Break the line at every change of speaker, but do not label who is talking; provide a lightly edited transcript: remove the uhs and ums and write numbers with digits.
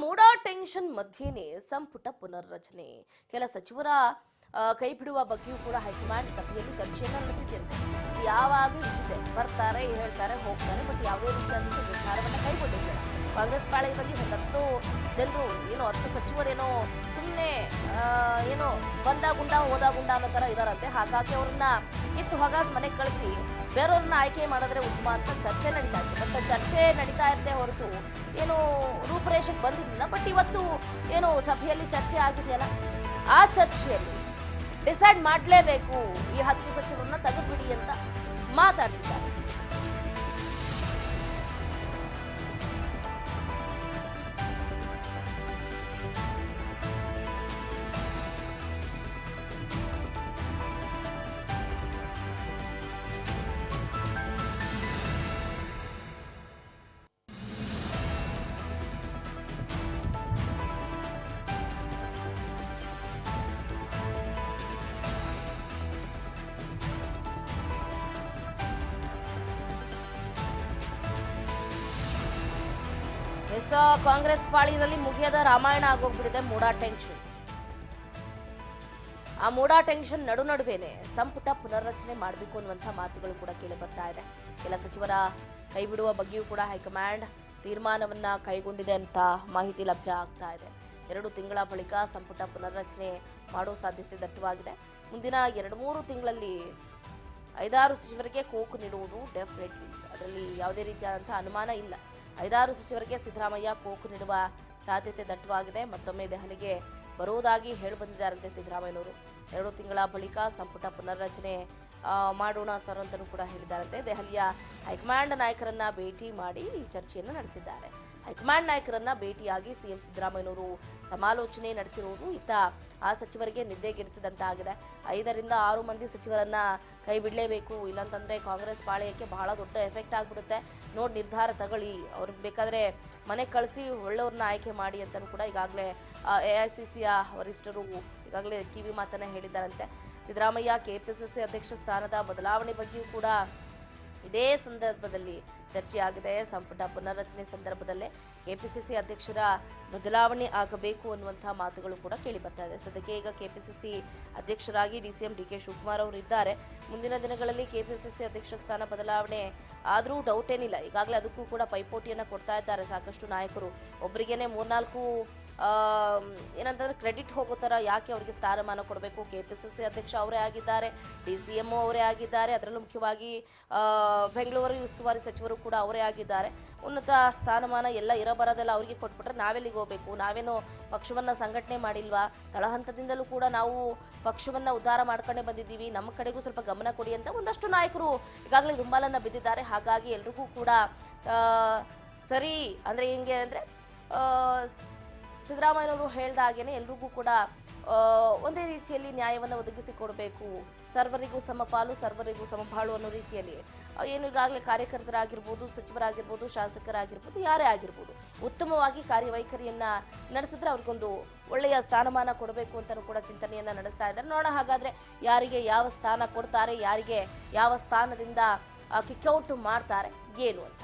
MUDA tension ಮಧ್ಯೆನೇ ಸಂಪುಟ ಪುನರ್ರಚನೆ. ಕೆಲ ಸಚಿವರ ಕೈ ಬಿಡುವ ಬಗ್ಗೆಯೂ ಕೂಡ ಹೈಕಮಾಂಡ್ ಸಭೆಯಲ್ಲಿ ಚರ್ಚೆಯನ್ನು ನಡೆಸಿದ್ದಂತೆ. ಯಾವಾಗಲೂ ಇದ್ದಿದೆ, ಬರ್ತಾರೆ, ಹೇಳ್ತಾರೆ, ಹೋಗ್ತಾರೆ, ಬಟ್ ಯಾವುದೇ ರೀತಿಯಾದಂಥ ನಿರ್ಧಾರವನ್ನು ಕೈಗೊಂಡಿದ್ದಾರೆ. ಕಾಂಗ್ರೆಸ್ ಪಾಳ್ಯದಲ್ಲಿ 10 ಜನರು ಏನೋ 10 ಸಚಿವರೇನೋ ಸುಮ್ಮನೆ ಏನೋ ಬಂದ ಗುಂಡ ಹೋದ ಗುಂಡ ಅನ್ನೋ ಥರ ಇದಾರಂತೆ. ಹಾಗಾಗಿ ಅವ್ರನ್ನ ಕಿತ್ತು ಹೊಗಾಸ್ ಮನೆಗೆ ಕಳಿಸಿ ಬೇರೆಯವ್ರನ್ನ ಆಯ್ಕೆ ಮಾಡಿದ್ರೆ ಉತ್ತಮ ಅಂತ ಚರ್ಚೆ ನಡೀತಾ ಇದೆ. ಬಟ್ ಚರ್ಚೆ ನಡೀತಾ ಇರುತ್ತೆ ಹೊರತು ಏನು ರೂಪುರೇಷೆಗೆ ಬಂದಿರಲಿಲ್ಲ. ಬಟ್ ಇವತ್ತು ಏನು ಸಭೆಯಲ್ಲಿ ಚರ್ಚೆ ಆಗಿದೆಯಲ್ಲ, ಆ ಚರ್ಚೆಯಲ್ಲಿ ಡಿಸೈಡ್ ಮಾಡಲೇಬೇಕು, ಈ 10 ಸಚಿವರನ್ನ ತೆಗೆದುಬಿಡಿ ಅಂತ ಮಾತಾಡ್ತಿದ್ದಾರೆ. ಕಾಂಗ್ರೆಸ್ ಪಾಳ್ಯದಲ್ಲಿ ಮುಗಿಯದ ರಾಮಾಯಣ ಆಗೋಗ್ಬಿಟ್ಟಿದೆ ಮೂಡಾ ಟೆನ್ಷನ್. ಆ ಮೂಡಾ ಟೆನ್ಷನ್ ನಡುವೆನೆ ಸಂಪುಟ ಪುನರ್ರಚನೆ ಮಾಡಬೇಕು ಅನ್ನುವಂಥ ಮಾತುಗಳು ಕೂಡ ಕೇಳಿ ಬರ್ತಾ ಇದೆ. ಕೆಲ ಸಚಿವರ ಕೈ ಬಿಡುವ ಬಗ್ಗೆಯೂ ಕೂಡ ಹೈಕಮಾಂಡ್ ತೀರ್ಮಾನವನ್ನ ಕೈಗೊಂಡಿದೆ ಅಂತ ಮಾಹಿತಿ ಲಭ್ಯ ಆಗ್ತಾ ಇದೆ. 2 ತಿಂಗಳ ಬಳಿಕ ಸಂಪುಟ ಪುನರ್ರಚನೆ ಮಾಡೋ ಸಾಧ್ಯತೆ ದಟ್ಟವಾಗಿದೆ. ಮುಂದಿನ 2-3 ತಿಂಗಳಲ್ಲಿ 5-6 ಸಚಿವರಿಗೆ ಕೋಕು ನೀಡುವುದು ಡೆಫಿನೆಟ್ಲಿ, ಅದರಲ್ಲಿ ಯಾವುದೇ ರೀತಿಯಾದಂಥ ಅನುಮಾನ ಇಲ್ಲ. 5-6 ಸಚಿವರಿಗೆ ಸಿದ್ದರಾಮಯ್ಯ ಕೋಕು ನೀಡುವ ಸಾಧ್ಯತೆ ದಟ್ಟವಾಗಿದೆ. ಮತ್ತೊಮ್ಮೆ ದೆಹಲಿಗೆ ಬರುವುದಾಗಿ ಹೇಳಿ ಬಂದಿದ್ದಾರಂತೆ ಸಿದ್ದರಾಮಯ್ಯನವರು. 2 ತಿಂಗಳ ಬಳಿಕ ಸಂಪುಟ ಪುನರ್ರಚನೆ ಮಾಡೋಣ ಸರ್ ಅಂತಲೂ ಕೂಡ ಹೇಳಿದ್ದಾರಂತೆ. ದೆಹಲಿಯ ಹೈಕಮಾಂಡ್ ನಾಯಕರನ್ನ ಭೇಟಿ ಮಾಡಿ ಈ ಚರ್ಚೆಯನ್ನು ನಡೆಸಿದ್ದಾರೆ. ಹೈಕಮಾಂಡ್ ನಾಯಕರನ್ನ ಭೇಟಿಯಾಗಿ ಸಿಎಂ ಸಿದ್ದರಾಮಯ್ಯನವರು ಸಮಾಲೋಚನೆ ನಡೆಸಿರುವುದು ಇತ್ತ ಆ ಸಚಿವರಿಗೆ ನಿದ್ದೆಗೆಡಿಸಿದಂತಾಗಿದೆ. 5ರಿಂದ 6 ಮಂದಿ ಸಚಿವರನ್ನ ಕೈ ಬಿಡಲೇಬೇಕು, ಇಲ್ಲಾಂತಂದ್ರೆ ಕಾಂಗ್ರೆಸ್ ಪಾಳ್ಯಕ್ಕೆ ಬಹಳ ದೊಡ್ಡ ಎಫೆಕ್ಟ್ ಆಗ್ಬಿಡುತ್ತೆ. ನೋಡಿ ನಿರ್ಧಾರ ತಗೊಳ್ಳಿ, ಅವ್ರಿಗೆ ಬೇಕಾದ್ರೆ ಮನೆ ಕಳಿಸಿ ಒಳ್ಳೆಯವ್ರನ್ನ ಆಯ್ಕೆ ಮಾಡಿ ಅಂತಲೂ ಕೂಡ ಈಗಾಗಲೇ ಎಐಸಿಸಿಯ ವರಿಷ್ಠರು ಈಗಾಗಲೇ ಕಿವಿ ಮಾತನ್ನ ಹೇಳಿದ್ದಾರಂತೆ. ಸಿದ್ದರಾಮಯ್ಯ ಕೆಪಿಸಿಸಿ ಅಧ್ಯಕ್ಷ ಸ್ಥಾನದ ಬದಲಾವಣೆ ಬಗ್ಗೆಯೂ ಕೂಡ ಇದೇ ಸಂದರ್ಭದಲ್ಲಿ ಚರ್ಚೆಯಾಗಿದೆ. ಸಂಪುಟ ಪುನರ್ರಚನೆ ಸಂದರ್ಭದಲ್ಲೇ ಕೆಪಿಸಿಸಿ ಅಧ್ಯಕ್ಷರ ಬದಲಾವಣೆ ಆಗಬೇಕು ಅನ್ನುವಂತಹ ಮಾತುಗಳು ಕೂಡ ಕೇಳಿ ಬರ್ತಾ ಇದೆ. ಸದ್ಯಕ್ಕೆ ಈಗ ಕೆಪಿಸಿಸಿ ಅಧ್ಯಕ್ಷರಾಗಿ ಡಿಸಿಎಂ ಡಿಕೆ ಶಿವಕುಮಾರ್ ಅವರು ಇದ್ದಾರೆ. ಮುಂದಿನ ದಿನಗಳಲ್ಲಿ ಕೆಪಿಸಿಸಿ ಅಧ್ಯಕ್ಷ ಸ್ಥಾನ ಬದಲಾವಣೆ ಆದರೂ ಡೌಟ್ ಏನಿಲ್ಲ. ಈಗಾಗಲೇ ಅದಕ್ಕೂ ಕೂಡ ಪೈಪೋಟಿಯನ್ನು ಕೊಡ್ತಾ ಇದ್ದಾರೆ ಸಾಕಷ್ಟು ನಾಯಕರು. ಒಬ್ಬರಿಗೇನೆ 3-4 ಏನಂತಂದ್ರೆ ಕ್ರೆಡಿಟ್ ಹೋಗೋ ಥರ ಯಾಕೆ ಅವರಿಗೆ ಸ್ಥಾನಮಾನ ಕೊಡಬೇಕು. ಕೆಪಿಸಿಸಿ ಅಧ್ಯಕ್ಷ ಅವರೇ ಆಗಿದ್ದಾರೆ, ಡಿಸಿಎಂ ಅವರೇ ಆಗಿದ್ದಾರೆ, ಅದರಲ್ಲೂ ಮುಖ್ಯವಾಗಿ ಬೆಂಗಳೂರು ಉಸ್ತುವಾರಿ ಸಚಿವರು ಕೂಡ ಅವರೇ ಆಗಿದ್ದಾರೆ. ಉನ್ನತ ಸ್ಥಾನಮಾನ ಎಲ್ಲ ಇರಬರೋದೆಲ್ಲ ಅವರಿಗೆ ಕೊಟ್ಬಿಟ್ರೆ ನಾವೆಲ್ಲಿಗೆ ಹೋಗಬೇಕು? ನಾವೇನು ಪಕ್ಷವನ್ನು ಸಂಘಟನೆ ಮಾಡಿಲ್ವಾ? ತಳಹಂತದಿಂದಲೂ ಕೂಡ ನಾವು ಪಕ್ಷವನ್ನು ಉದ್ಧಾರ ಮಾಡ್ಕೊಂಡೇ ಬಂದಿದ್ದೀವಿ, ನಮ್ಮ ಕಡೆಗೂ ಸ್ವಲ್ಪ ಗಮನ ಕೊಡಿ ಅಂತ ಒಂದಷ್ಟು ನಾಯಕರು ಈಗಾಗಲೇ ದುಂಬಾಲನ್ನು ಬಿದ್ದಿದ್ದಾರೆ. ಹಾಗಾಗಿ ಎಲ್ರಿಗೂ ಕೂಡ ಸರಿ ಅಂದರೆ ಹೆಂಗೆ ಅಂದರೆ ಸಿದ್ದರಾಮಯ್ಯನವರು ಹೇಳ್ದ ಹಾಗೇನೆ ಎಲ್ರಿಗೂ ಕೂಡ ಒಂದೇ ರೀತಿಯಲ್ಲಿ ನ್ಯಾಯವನ್ನು ಒದಗಿಸಿಕೊಡಬೇಕು, ಸರ್ವರಿಗೂ ಸಮಪಾಲು ಸರ್ವರಿಗೂ ಸಮಬಾಳು ಅನ್ನೋ ರೀತಿಯಲ್ಲಿ ಏನು ಈಗಾಗಲೇ ಕಾರ್ಯಕರ್ತರಾಗಿರ್ಬೋದು, ಸಚಿವರಾಗಿರ್ಬೋದು, ಶಾಸಕರಾಗಿರ್ಬೋದು, ಯಾರೇ ಆಗಿರ್ಬೋದು ಉತ್ತಮವಾಗಿ ಕಾರ್ಯವೈಖರಿಯನ್ನ ನಡೆಸಿದ್ರೆ ಅವ್ರಿಗೊಂದು ಒಳ್ಳೆಯ ಸ್ಥಾನಮಾನ ಕೊಡಬೇಕು ಅಂತಲೂ ಕೂಡ ಚಿಂತನೆಯನ್ನ ನಡೆಸ್ತಾ ಇದ್ದಾರೆ. ನೋಡೋಣ ಹಾಗಾದ್ರೆ ಯಾರಿಗೆ ಯಾವ ಸ್ಥಾನ ಕೊಡ್ತಾರೆ, ಯಾರಿಗೆ ಯಾವ ಸ್ಥಾನದಿಂದ ಕಿಕ್ಔಟ್ ಮಾಡ್ತಾರೆ ಏನು ಅಂತ.